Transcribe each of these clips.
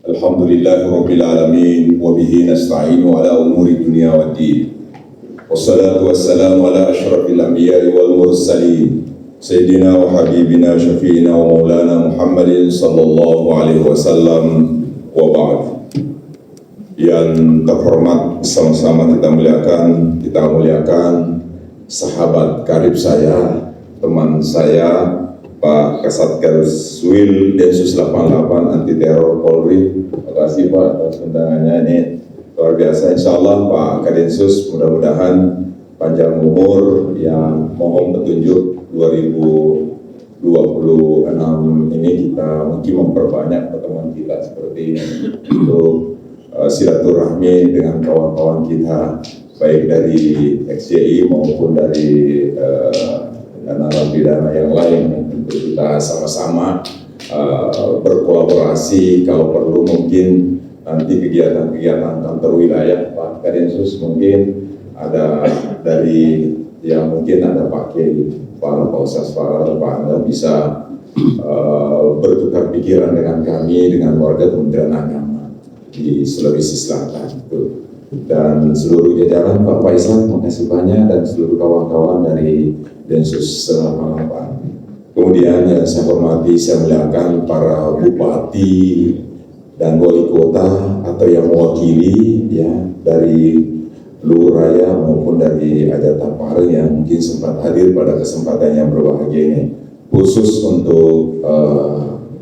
Alhamdulillahirabbil alamin wa bihi nasta'inu ala umuri dunya waddin. Wassalatu wassalamu ala asyrafil anbiya'i wal mursalin sayyidina wa habibina syafi'ina wa maulana Muhammadin sallallahu alaihi wasallam wa ba'd. Yang terhormat, sama-sama kita muliakan sahabat karib saya, teman saya, Pak Kasat Garswil Densus 88 Anti Teror Polri. Terima kasih Pak atas undangannya, ini luar biasa. Insya Allah Pak Kadensus mudah-mudahan panjang umur, yang mohon petunjuk 2026 ini kita mungkin memperbanyak pertemuan kita seperti ini untuk silaturahmi dengan kawan-kawan kita, baik dari XJI maupun dari narapidana yang lain, untuk kita sama-sama berkolaborasi. Kalau perlu mungkin nanti kegiatan-kegiatan kantor wilayah Pak Kadensus mungkin ada dari yang mungkin ada pakai para Polsas, para Pak Anda bisa bertukar pikiran dengan kami, dengan warga Kementerian Agama di Sulawesi Selatan itu, dan seluruh jajaran Pak Faisal, terima kasih banyak, dan seluruh kawan-kawan dari Densus 88. Kemudian yang saya hormati, saya muliakan para bupati dan wali kota atau yang mewakili ya dari Luraya maupun dari Aja Tapar yang mungkin sempat hadir pada kesempatan yang berbahagia ini. Khusus untuk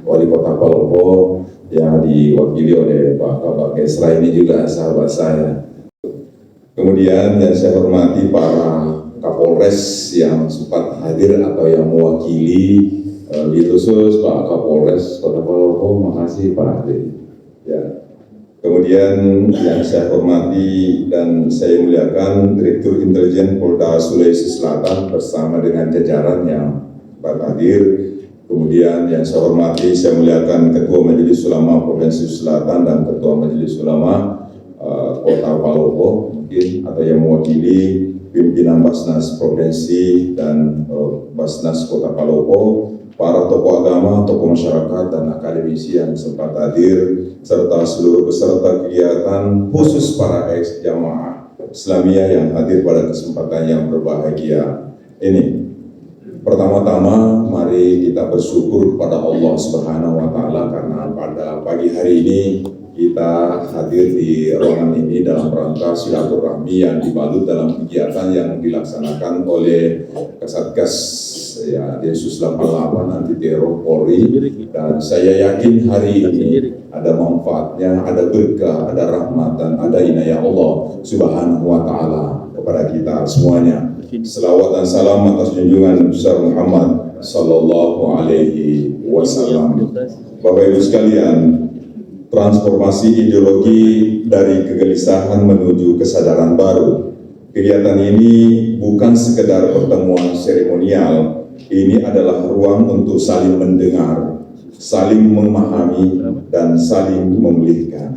wali kota Palopo yang diwakili oleh Pak Kabak Kesra, ini juga sahabat saya. Kemudian yang saya hormati para Kapolres yang sempat hadir atau yang mewakili, khusus Pak Kapolres Kota Palopo, makasih Pak hadir. Ya. Kemudian yang saya hormati dan saya muliakan Direktur Intelijen Polda Sulawesi Selatan bersama dengan jajaran yang hadir. Kemudian yang saya hormati, saya muliakan Ketua Majelis Ulama Provinsi Selatan dan Ketua Majelis Ulama Kota Palopo mungkin, atau yang mewakili pimpinan Basnas Provinsi dan Basnas Kota Palopo, para tokoh agama, tokoh masyarakat, dan akademisi yang sempat hadir, serta seluruh peserta kegiatan, khusus para ex-jamaah Islamiyah yang hadir pada kesempatan yang berbahagia ini. Pertama-tama, mari kita bersyukur kepada Allah Subhanahu wa Ta'ala karena pada pagi hari ini kita hadir di ruangan ini dalam rangka silaturahmi yang dibalut dalam kegiatan yang dilaksanakan oleh Kasatgas ya, Densus 88 Anti Teror Polri, dan saya yakin hari ini ada manfaatnya, ada berkah, ada rahmat, dan ada inayah Allah Subhanahu wa Ta'ala kepada kita semuanya. Selawat dan salam atas junjungan besar Muhammad Sallallahu Alaihi Wasallam. Bapak Ibu sekalian, transformasi ideologi dari kegelisahan menuju kesadaran baru. Kegiatan ini bukan sekedar pertemuan seremonial, ini adalah ruang untuk saling mendengar, saling memahami, dan saling memulihkan.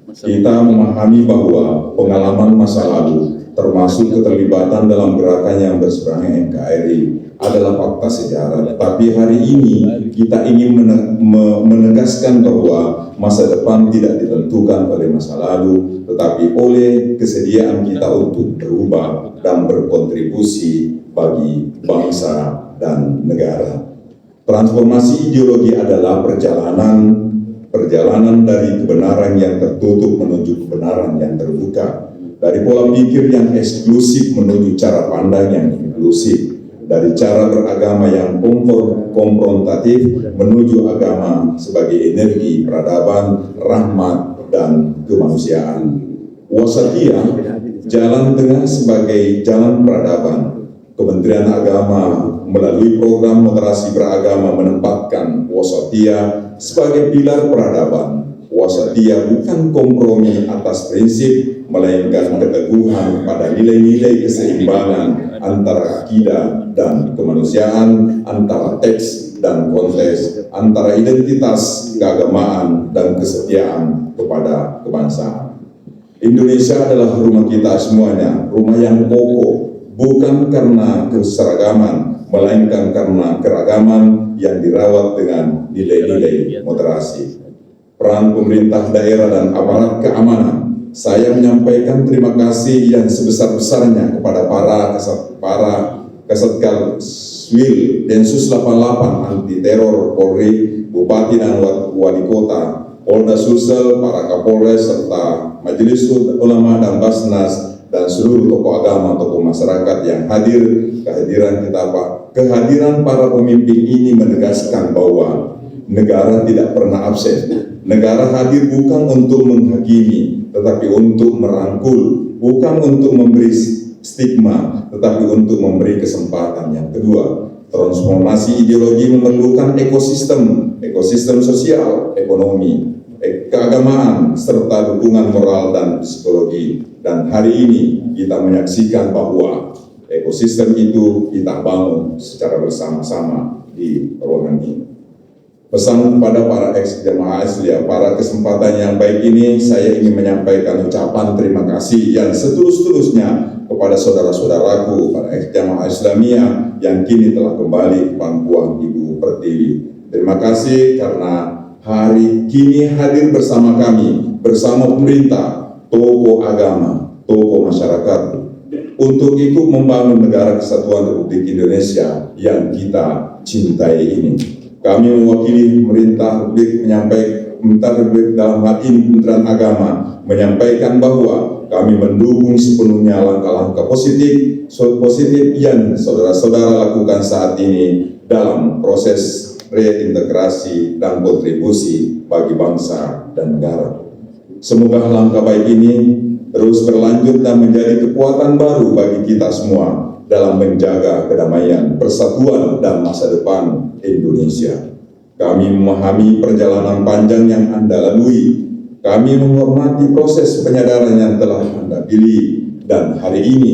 Kita memahami bahwa pengalaman masa lalu, termasuk keterlibatan dalam gerakan yang berseberangan NKRI, adalah fakta sejarah. Tapi hari ini kita ingin menegaskan bahwa masa depan tidak ditentukan oleh masa lalu, tetapi oleh kesediaan kita untuk berubah dan berkontribusi bagi bangsa dan negara. Transformasi ideologi adalah perjalanan dari kebenaran yang tertutup menuju kebenaran yang terbuka, dari pola pikir yang eksklusif menuju cara pandang yang inklusif, dari cara beragama yang konfrontatif menuju agama sebagai energi peradaban, rahmat, dan kemanusiaan. Wasatiyah, jalan tengah sebagai jalan peradaban. Kementerian Agama melalui program moderasi beragama menempatkan wasatiyah sebagai pilar peradaban. Wasatiyah bukan kompromi atas prinsip, melainkan keteguhan pada nilai-nilai keseimbangan antara akidah dan kemanusiaan, antara teks dan konteks, antara identitas keagamaan dan kesetiaan kepada kebangsaan. Indonesia adalah rumah kita semuanya, rumah yang kokoh, bukan karena keseragaman, melainkan karena keragaman yang dirawat dengan nilai-nilai moderasi. peran pemerintah daerah dan aparat keamanan, saya menyampaikan terima kasih yang sebesar-besarnya kepada para Kasatgaswil Densus 88 anti teror Polri, Bupati dan Wali Kota, Polda Sulsel, para Kapolres serta Majelis Ulama dan Basnas dan seluruh tokoh agama, tokoh masyarakat yang hadir. Kehadiran para pemimpin ini menegaskan bahwa negara tidak pernah absen. Negara hadir bukan untuk menghakimi, tetapi untuk merangkul, bukan untuk memberi stigma, tetapi untuk memberi kesempatan. Yang kedua, transformasi ideologi memerlukan ekosistem sosial, ekonomi, keagamaan, serta dukungan moral dan psikologi. Dan hari ini kita menyaksikan bahwa ekosistem itu kita bangun secara bersama-sama di ruangan ini. Pesan kepada para ex-jamaah Islamiyah, pada kesempatan yang baik ini saya ingin menyampaikan ucapan terima kasih yang setulus-tulusnya kepada saudara-saudaraku, para ex-jamaah Islamiyah yang kini telah kembali ke pangkuan Ibu Pertiwi. Terima kasih karena hari kini hadir bersama kami, bersama pemerintah, tokoh agama, tokoh masyarakat, untuk ikut membangun negara kesatuan Republik Indonesia yang kita cintai ini. Kami mewakili pemerintah Republik dalam hal ini Kementerian Agama menyampaikan bahwa kami mendukung sepenuhnya langkah-langkah positif yang saudara-saudara lakukan saat ini dalam proses reintegrasi dan kontribusi bagi bangsa dan negara. Semoga langkah baik ini terus berlanjut dan menjadi kekuatan baru bagi kita semua dalam menjaga kedamaian, persatuan, dan masa depan Indonesia. Kami memahami perjalanan panjang yang Anda lalui. Kami menghormati proses penyadaran yang telah Anda pilih. Dan hari ini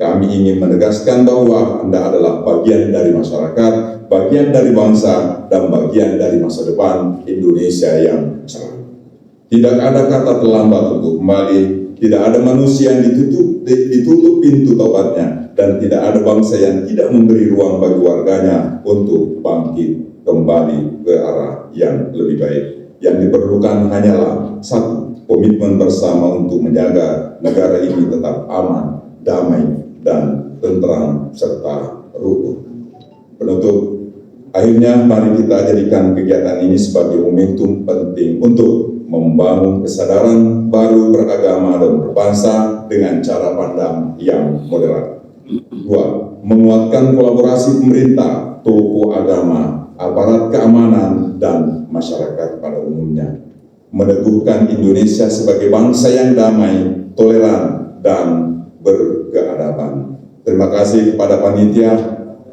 kami ingin menegaskan bahwa Anda adalah bagian dari masyarakat, bagian dari bangsa, dan bagian dari masa depan Indonesia yang cerah. Tidak ada kata terlambat untuk kembali. Tidak ada manusia yang ditutup pintu taubatnya, dan tidak ada bangsa yang tidak memberi ruang bagi warganya untuk bangkit kembali ke arah yang lebih baik. Yang diperlukan hanyalah satu, komitmen bersama untuk menjaga negara ini tetap aman, damai, dan tentram serta rukun. Penutup, akhirnya mari kita jadikan kegiatan ini sebagai momentum penting untuk membangun kesadaran baru beragama dan berbangsa dengan cara pandang yang moderat. 2. Menguatkan kolaborasi pemerintah, tokoh agama, aparat keamanan, dan masyarakat pada umumnya. Meneguhkan Indonesia sebagai bangsa yang damai, toleran, dan berkeadaban. Terima kasih kepada panitia,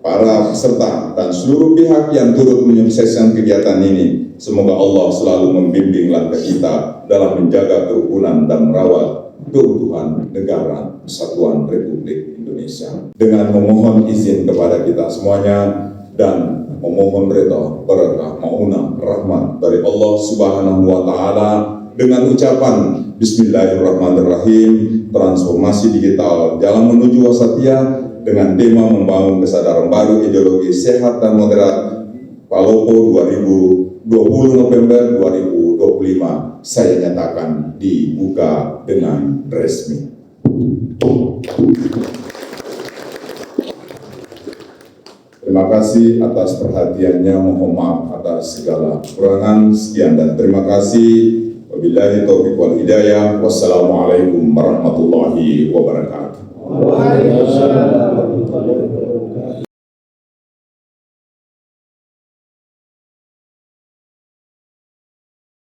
para peserta, dan seluruh pihak yang turut menyukseskan kegiatan ini. Semoga Allah selalu membimbing langkah kita dalam menjaga kerukunan dan merawat keutuhan negara Kesatuan Republik Indonesia. Dengan memohon izin kepada kita semuanya dan memohon berkah, maunah, rahmat dari Allah Subhanahu wa Ta'ala, dengan ucapan Bismillahirrahmanirrahim, transformasi digital jalan menuju wasatiyah dengan tema membangun kesadaran baru ideologi sehat dan moderat, Palopo 2020 November 2025 saya nyatakan dibuka dengan resmi. Terima kasih atas perhatiannya, mohon maaf atas segala kekurangan. Sekian dan terima kasih. Wabillahi taufiq wal hidayah. Wassalamualaikum warahmatullahi wabarakatuh. Waalaikumsalam.